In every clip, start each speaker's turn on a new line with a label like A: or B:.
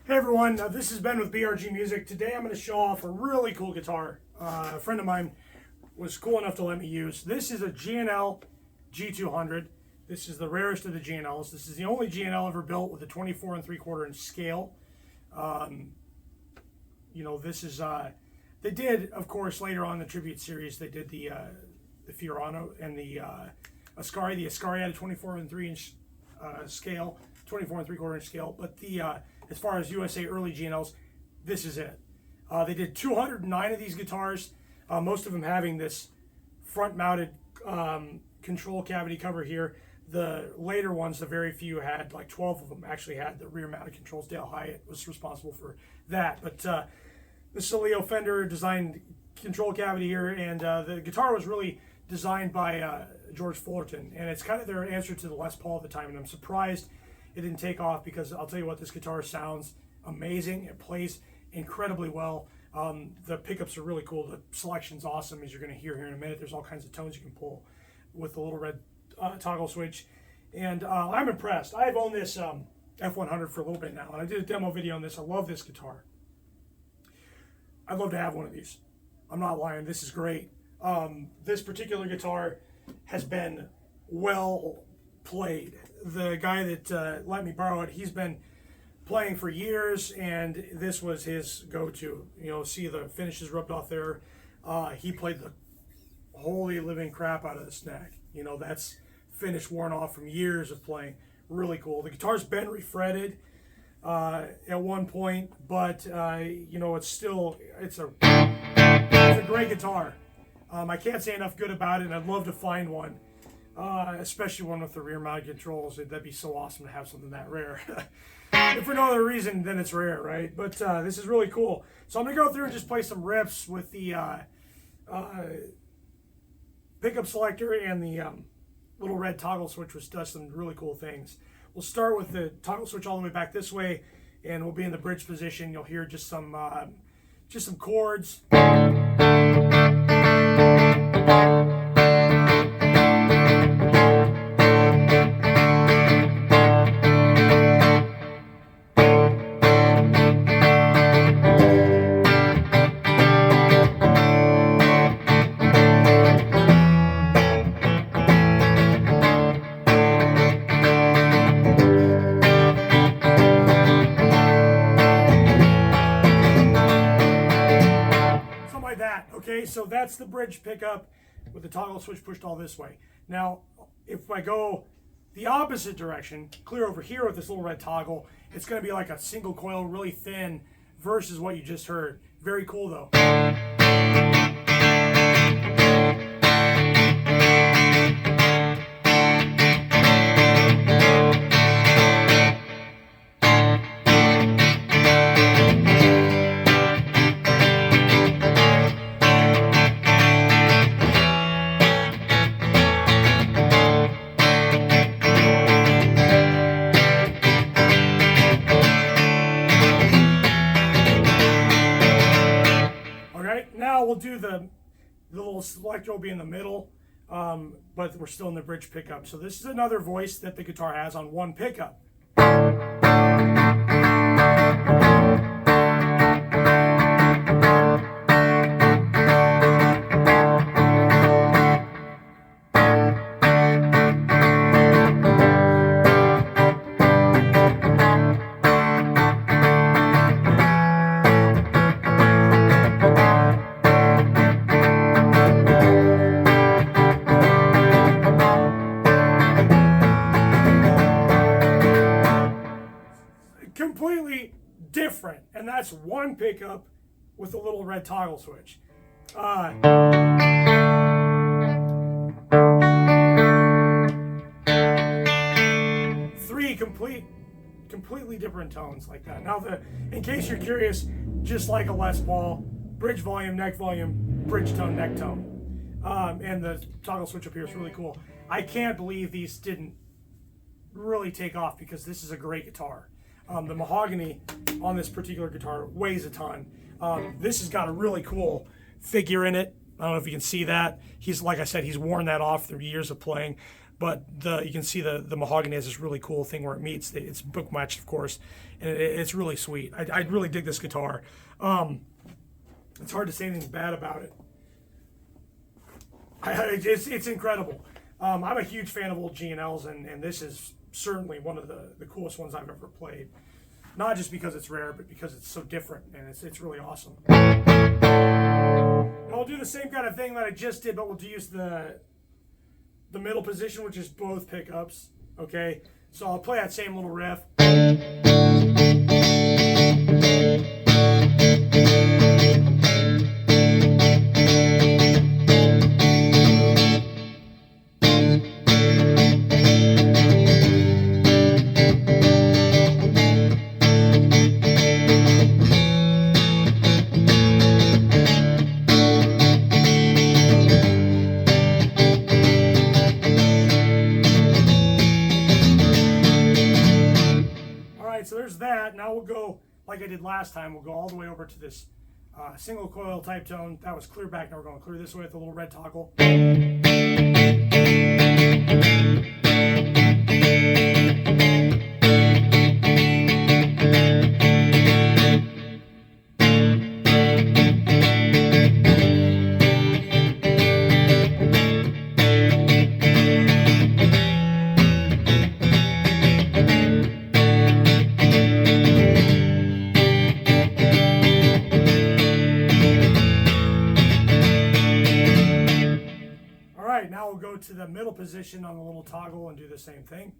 A: Hey everyone, this is Ben with BRG Music. Today I'm going to show off a really cool guitar a friend of mine was cool enough to let me use. This is a G&L G-200. This is the rarest of the G&Ls. This is the only G&L ever built with a 24 3/4 inch scale. This is, they did, of course, later on in the Tribute series, they did the Fiorano and the Ascari. The Ascari had a 24 3 inch scale, 24 3/4 inch scale, but the as far as USA early G&Ls, this is it. They did 209 of these guitars, most of them having this front-mounted control cavity cover here. The later ones, the very few, had like 12 of them actually had the rear-mounted controls. Dale Hyatt was responsible for that. But this is a Leo Fender designed control cavity here, and the guitar was really designed by George Fullerton, and it's kind of their answer to the Les Paul at the time, and I'm surprised it didn't take off, because I'll tell you what, this guitar sounds amazing. It plays incredibly well. The pickups are really cool. The selection's awesome, as you're going to hear here in a minute. There's all kinds of tones you can pull with the little red toggle switch, and I'm impressed. I've owned this F100 for a little bit now, and I did a demo video on this. I love this guitar. I'd love to have one of these. I'm not lying. This is great. This particular guitar has been well played. The guy that let me borrow it, he's been playing for years, and this was his go-to. See the finishes rubbed off there. He played the holy living crap out of this neck. That's finish worn off from years of playing. Really cool. The guitar's been refretted at one point, but it's a great guitar. I can't say enough good about it, and I'd love to find one. Especially one with the rear mounted controls. That'd be so awesome to have something that rare. If for no other reason, then it's rare, right? But this is really cool. So I'm going to go through and just play some riffs with the pickup selector and the little red toggle switch, which does some really cool things. We'll start with the toggle switch all the way back this way, and we'll be in the bridge position. You'll hear just some chords. Okay, so that's the bridge pickup with the toggle switch pushed all this way. Now, if I go the opposite direction, clear over here with this little red toggle, it's going to be like a single coil, really thin, versus what you just heard. Very cool, though. Now we'll do the little selector will be in the middle, but we're still in the bridge pickup. So this is another voice that the guitar has on one pickup. Completely different, and that's one pickup with a little red toggle switch. Three completely different tones like that. Now, in case you're curious, just like a Les Paul, bridge volume, neck volume, bridge tone, neck tone, and the toggle switch up here is really cool. I can't believe these didn't really take off, because this is a great guitar. The mahogany on this particular guitar weighs a ton. This has got a really cool figure in it. I don't know if you can see that. He's, like I said, he's worn that off through years of playing. but you can see the mahogany has this really cool thing where it meets. It's book matched, of course, and it's really sweet. I really dig this guitar. It's hard to say anything bad about it. It's incredible. I'm a huge fan of old G&Ls, and this is certainly one of the coolest ones I've ever played. Not just because it's rare, but because it's so different, and it's really awesome. And I'll do the same kind of thing that I just did, but we'll use the middle position, which is both pickups. Okay, so I'll play that same little riff. So there's that. Now we'll go, like I did last time, we'll go all the way over to this single coil type tone. That was clear back. Now we're going clear this way with a little red toggle. Now we'll go to the middle position on the little toggle and do the same thing.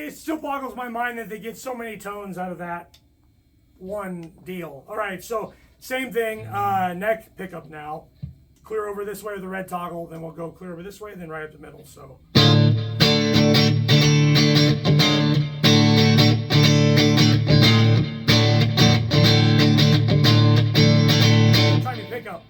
A: It still boggles my mind that they get so many tones out of that one deal. All right, so same thing, neck pickup now. Clear over this way with the red toggle, then we'll go clear over this way, then right up the middle. So. Tiny pickup.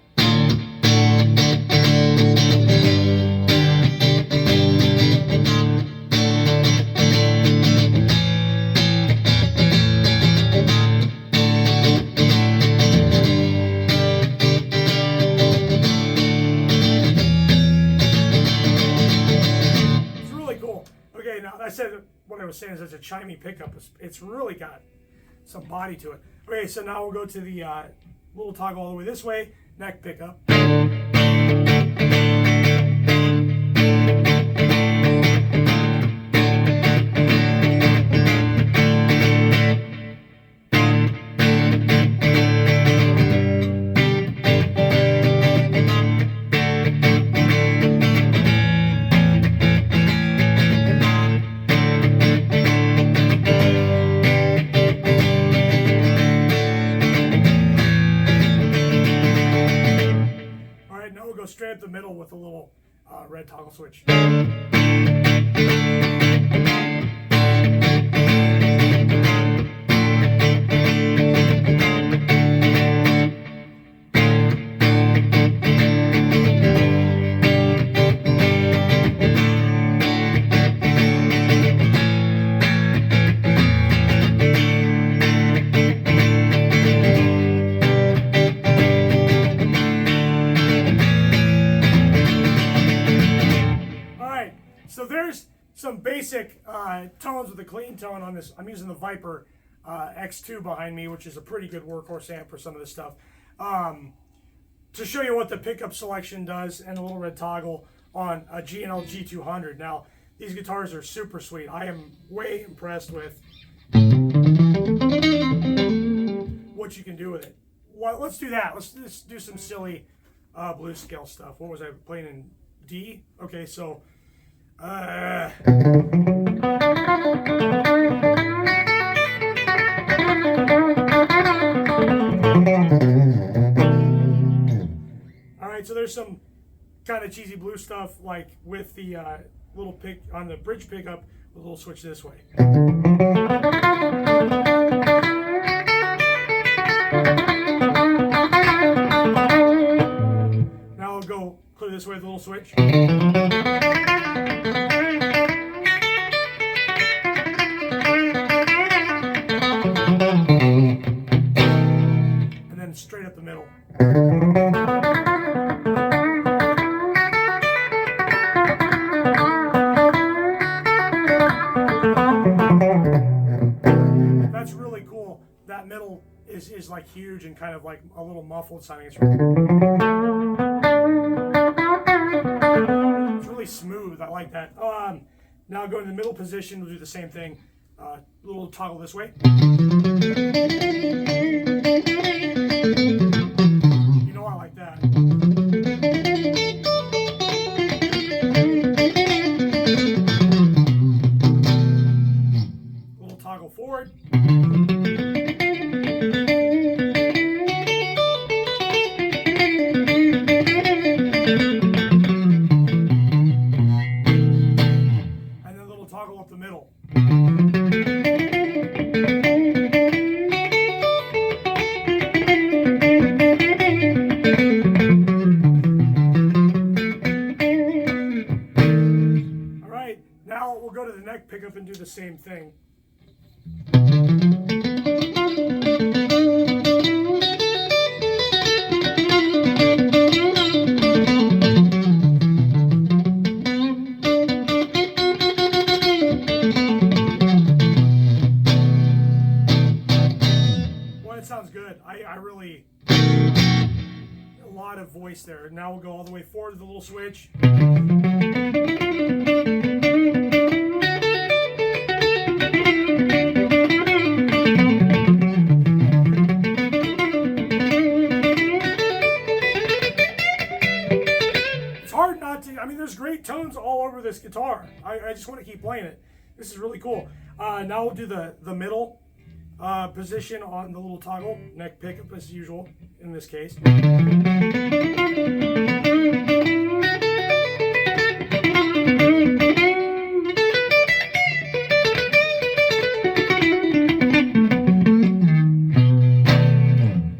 A: I said what I was saying is it's a chimey pickup. It's really got some body to it. Okay, so now we'll go to the little toggle all the way this way, neck pickup. Straight up the middle with a little red toggle switch. So there's some basic tones with a clean tone on this. I'm using the Viper X2 behind me, which is a pretty good workhorse amp for some of this stuff. To show you what the pickup selection does and a little red toggle on a G&L G-200. Now, these guitars are super sweet. I am way impressed with what you can do with it. Well, let's do that. Let's do some silly blues scale stuff. What was I playing in D? Okay, so... Alright, so there's some kind of cheesy blues stuff, like with the little pick on the bridge pickup with a little switch this way. Now I'll go clear this way with a little switch. And then straight up the middle. That's really cool. That middle is like huge and kind of like a little muffled sounding. It's really smooth. I like that. Now go in the middle position. We'll do the same thing. Little toggle this way. You know I like that. Little toggle forward. And then a little toggle up the middle. Now we'll go to the neck pickup and do the same thing. Well, it sounds good. I really, a lot of voice there. Now we'll go all the way forward to the little switch. I mean, there's great tones all over this guitar. I just want to keep playing it. This is really cool. Now we'll do the middle position on the little toggle, neck pickup as usual in this case.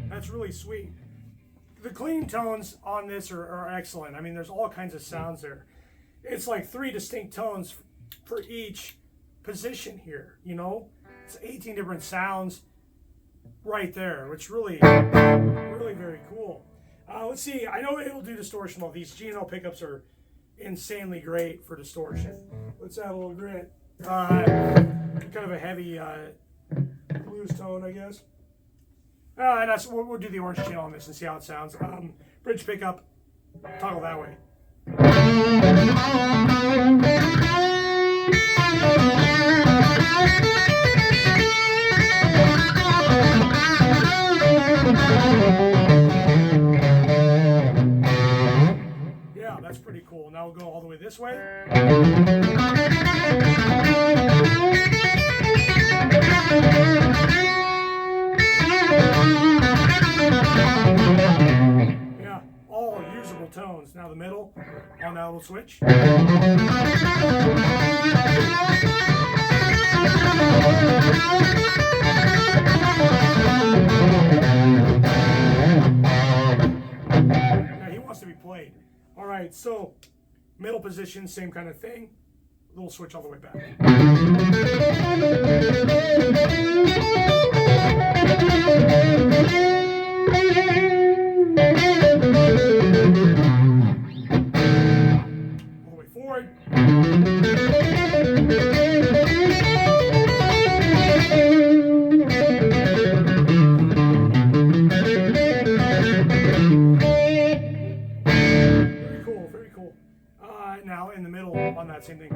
A: That's really sweet. The clean tones on this are excellent. I mean, there's all kinds of sounds there. It's like 3 distinct tones for each position here, you know? It's 18 different sounds right there, which really, really very cool. Let's see, I know it'll do distortion. Well, these G&L pickups are insanely great for distortion. Let's add a little grit. Kind of a heavy blues tone, I guess. And that's, we'll do the orange channel on this and see how it sounds. Bridge pickup, toggle that way. Yeah, that's pretty cool. Now we'll go all the way this way. Yeah, all usable tones. Now the middle on that little switch. Yeah, he wants to be played. All right, so middle position, same kind of thing. Little switch all the way back. All the way forward. Very cool, very cool. Now in the middle on that same thing.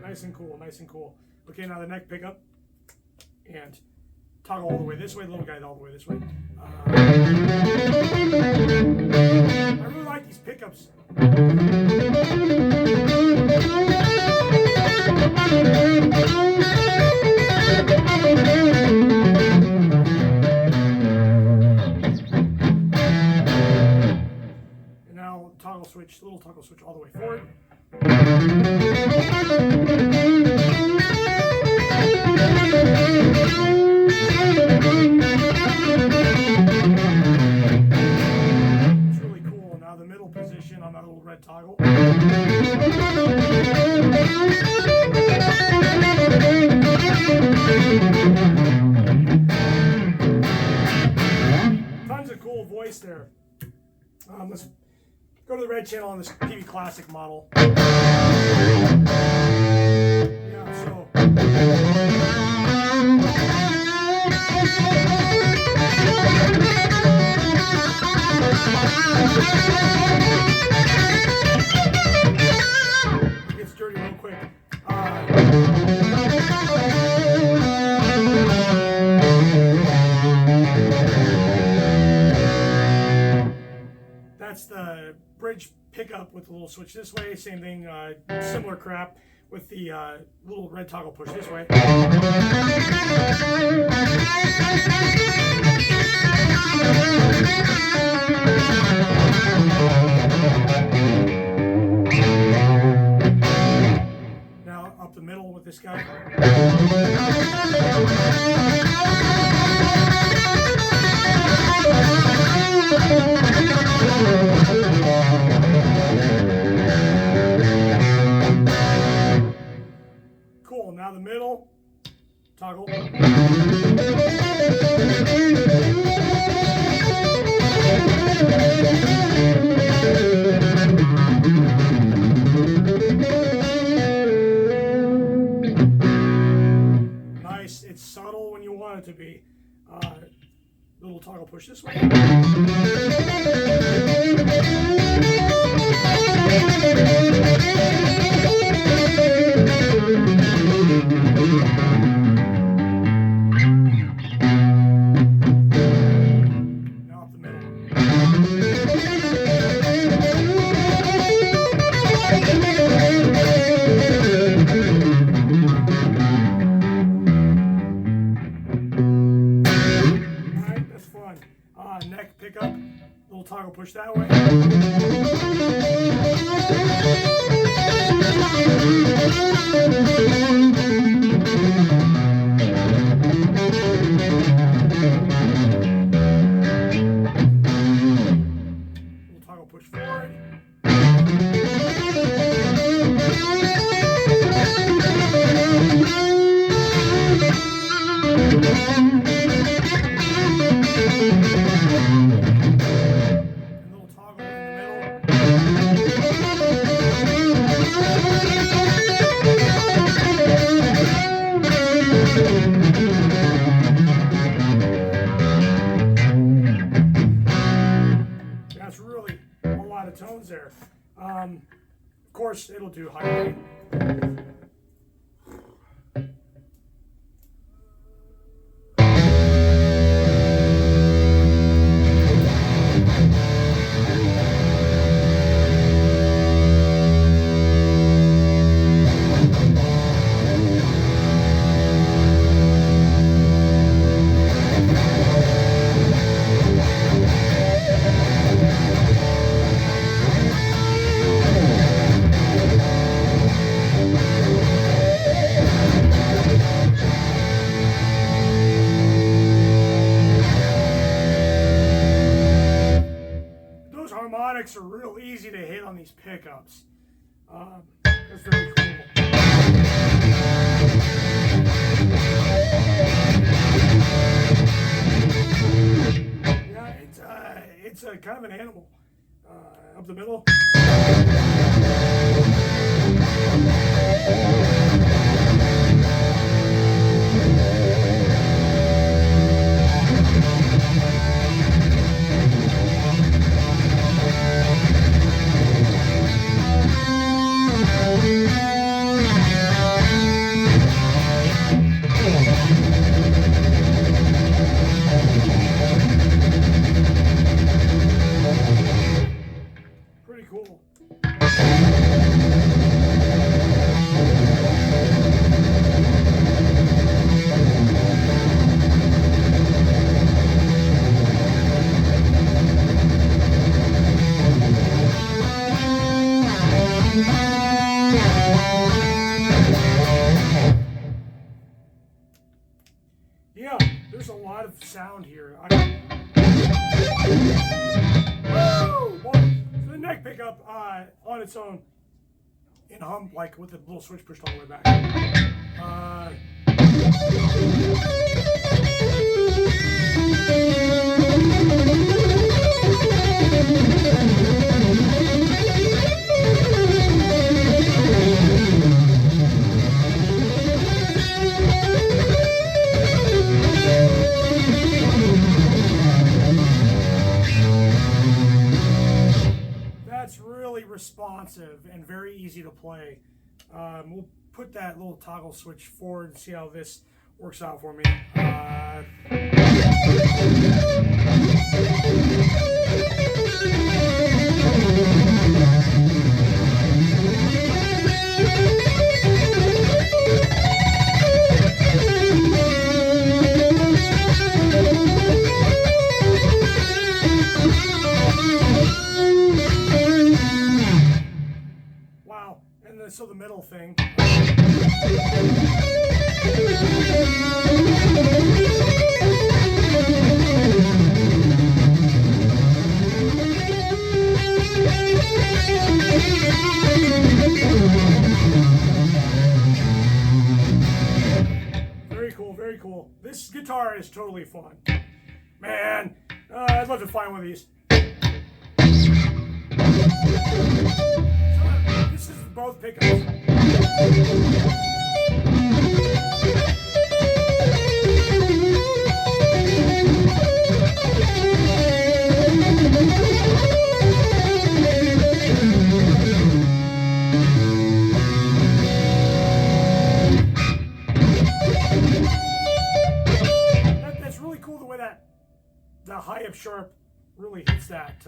A: Nice and cool, nice and cool. Okay, now the neck pickup. And toggle all the way this way, the little guy all the way this way. I really like these pickups. And now toggle switch, little toggle switch all the way forward. It's really cool. Now the middle position on that little red toggle. Tons of cool voice there. Let's go to the red channel on this TV Classic model. Yeah, so. It gets dirty real quick. That's the bridge pickup with the little switch this way. Same thing, similar crap with the little red toggle push this way. Now up the middle with this guy. Cool, now the middle, toggle. Nice, it's subtle when you want it to be. Little toggle push this way. Now up the middle. Alright, that's fun. Neck pickup, little toggle push that way. Little toggle push forward. That's really a lot of tones there. Of course, it'll do high gain. Harmonics are real easy to hit on these pickups. That's very cool. Yeah, it's a kind of an animal. Up the middle. Yeah, there's a lot of sound here. Woo! Boy. So the neck pickup on its own in hum, like with the little switch pushed all the way back. That's really responsive and very easy to play. We'll put that little toggle switch forward and see how this works out for me. Wow, and then, so the middle thing. Very cool, very cool. This guitar is totally fun. Man, I'd love to find one of these. So, this is both pickups. That's really cool the way that the high up sharp really hits that.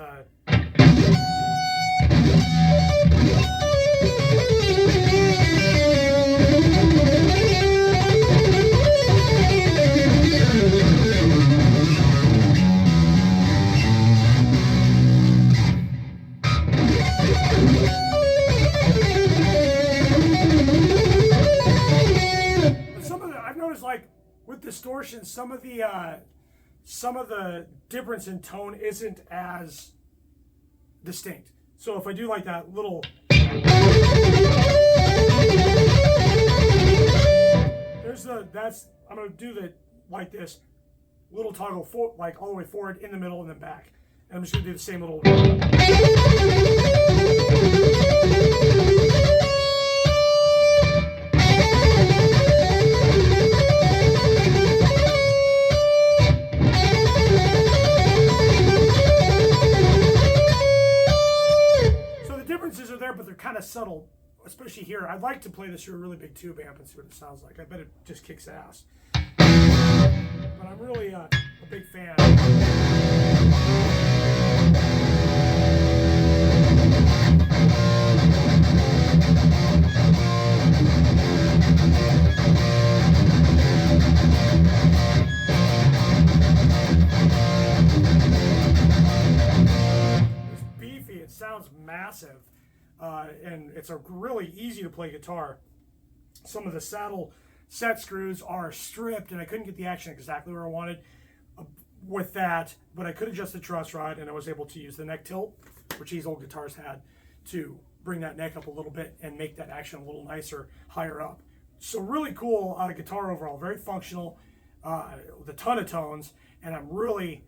A: I've noticed, like with distortion, some of the difference in tone isn't as distinct. So if I do like that little, I'm gonna do the like this little toggle like all the way forward, in the middle, and then back. And I'm just gonna do the same little. But they're kind of subtle, especially here. I'd like to play this through a really big tube amp and see what it sounds like. I bet it just kicks ass. But I'm really a big fan. It's beefy. It sounds massive. And it's a really easy to play guitar. Some of the saddle set screws are stripped, and I couldn't get the action exactly where I wanted with that, but I could adjust the truss rod, and I was able to use the neck tilt, which these old guitars had, to bring that neck up a little bit and make that action a little nicer higher up. So really cool guitar overall, very functional, with a ton of tones, and I'm really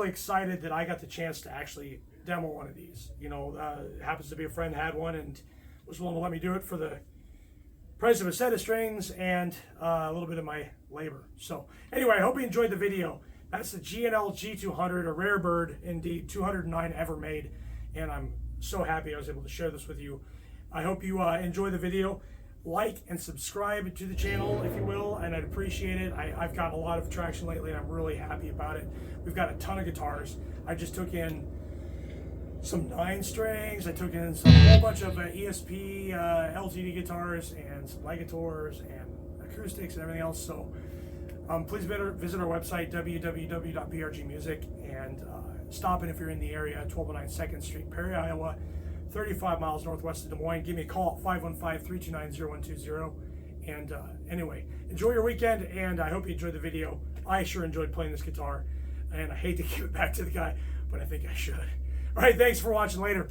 A: excited that I got the chance to actually demo one of these. You know, happens to be a friend had one and was willing to let me do it for the price of a set of strings and a little bit of my labor. So anyway, I hope you enjoyed the video. That's the G&L G-200, a rare bird indeed, 209 ever made, and I'm so happy I was able to share this with you. I hope you enjoy the video. Like and subscribe to the channel if you will, and I'd appreciate it. I've got a lot of traction lately and I'm really happy about it. We've got a ton of guitars. I just took in some 9-strings. I took in a whole bunch of ESP LTD guitars and some Legators and acoustics and everything else. So please visit our website, www.brgmusic, and stop in if you're in the area, 1209 2nd Street, Perry, Iowa, 35 miles northwest of Des Moines. Give me a call at 515-329-0120, And anyway, enjoy your weekend, and I hope you enjoyed the video. I sure enjoyed playing this guitar, and I hate to give it back to the guy, but I think I should. All right, thanks for watching. Later.